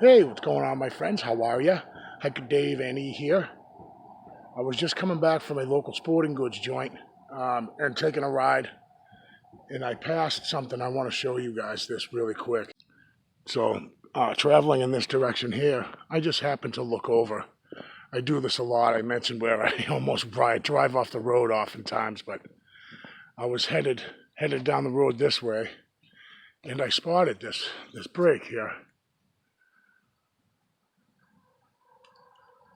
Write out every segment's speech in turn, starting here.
Hey, what's going on, my friends? How are you? Hiker Dave and E here. I was just coming back from a local sporting goods joint and taking a ride, and I passed something. I want to show you guys this really quick. So, traveling in this direction here, I just happened to look over. I do this a lot. I mentioned where I almost drive off the road oftentimes, but I was headed down the road this way, and I spotted this break here.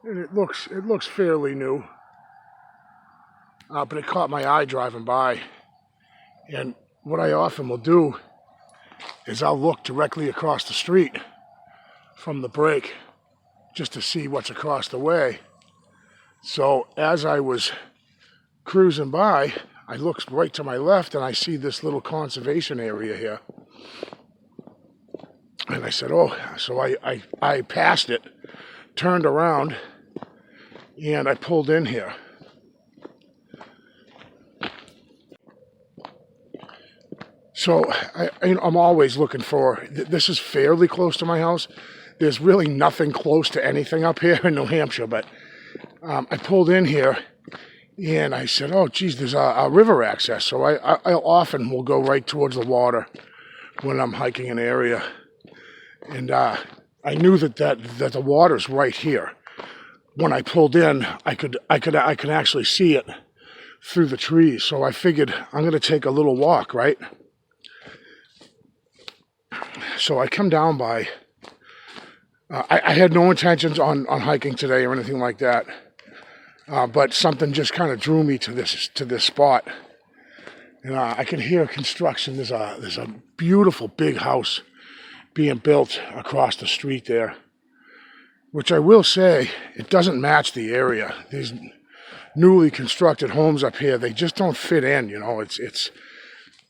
And it looks fairly new, but it caught my eye driving by. And what I often will do is I'll look directly across the street from the break just to see what's across the way. So as I was cruising by, I looked right to my left and I see this little conservation area here. And I said, oh, so I passed it, turned around, and I pulled in here. So I'm always looking for, this is fairly close to my house. There's really nothing close to anything up here in New Hampshire, but I pulled in here and I said, oh, geez, there's a river access. So I often will go right towards the water when I'm hiking an area. And I knew that the water's right here. When I pulled in, I could actually see it through the trees. So I figured I'm going to take a little walk, right? So I come down by. I had no intentions on hiking today or anything like that, but something just kind of drew me to this spot. And I can hear construction. There's a beautiful big house being built across the street there, which I will say, it doesn't match the area. These newly constructed homes up here, they just don't fit in, you know. It's a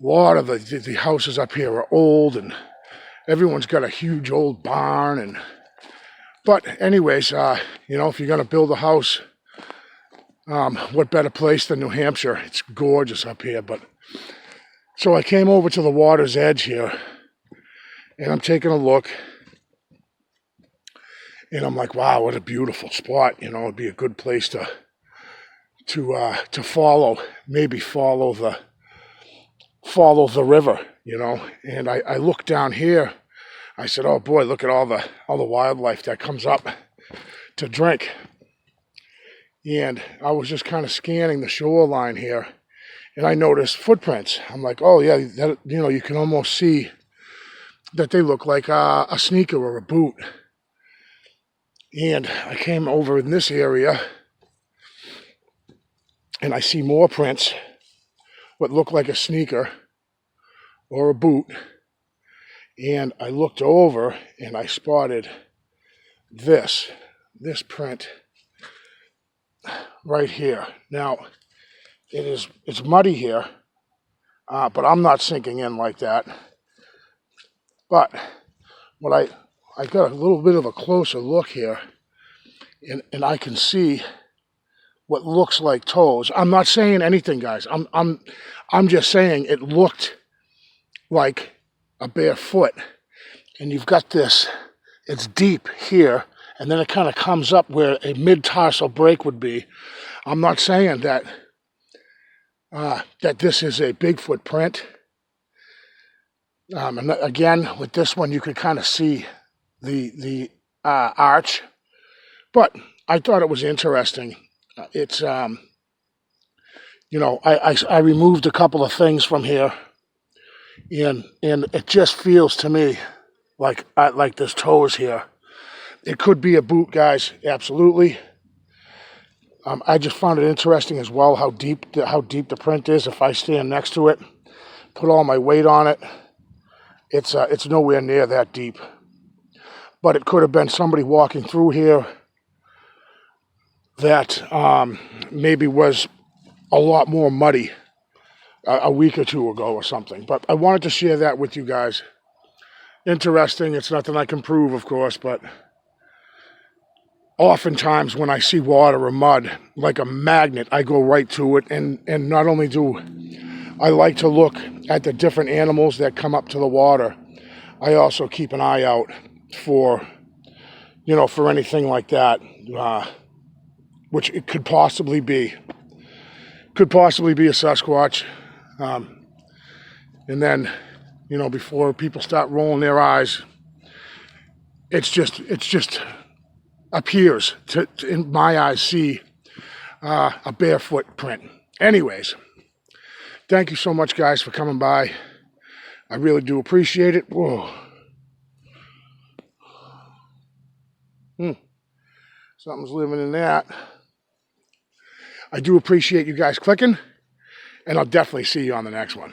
lot of the houses up here are old, and everyone's got a huge old barn. But anyways, you know, if you're going to build a house, what better place than New Hampshire? It's gorgeous up here. But so I came over to the water's edge here, and I'm taking a look. And I'm like, wow, what a beautiful spot. You know, it'd be a good place to follow, maybe follow the river, you know. And I looked down here. I said, oh boy, look at all the wildlife that comes up to drink. And I was just kind of scanning the shoreline here, and I noticed footprints. I'm like, oh yeah, you know, you can almost see that they look like a sneaker or a boot. And I came over in this area, and I see more prints, what look like a sneaker or a boot. And I looked over, and I spotted this print right here. Now, it's muddy here, but I'm not sinking in like that. But what I got a little bit of a closer look here, and I can see what looks like toes. I'm not saying anything, guys. I'm just saying it looked like a bare foot. And you've got this, it's deep here, and then it kind of comes up where a mid-tarsal break would be. I'm not saying that this is a Bigfoot print. And again, with this one, you could kind of see the arch, but I thought it was interesting. It's you know, I removed a couple of things from here, and it just feels to me like there's toes here. It could be a boot, guys, absolutely. I just found it interesting as well how deep the print is. If I stand next to it, put all my weight on it, it's nowhere near that deep. But it could have been somebody walking through here that maybe was a lot more muddy a week or two ago or something. But I wanted to share that with you guys. Interesting. It's nothing I can prove, of course, but oftentimes when I see water or mud, like a magnet, I go right to it. And not only do I like to look at the different animals that come up to the water, I also keep an eye out for you know, for anything like that, which it could possibly be. Could possibly be a Sasquatch. And then, you know, before people start rolling their eyes, it's just appears to in my eyes, see a barefoot print. Anyways, thank you so much, guys, for coming by. I really do appreciate it. Whoa. Something's living in that. I do appreciate you guys clicking, and I'll definitely see you on the next one.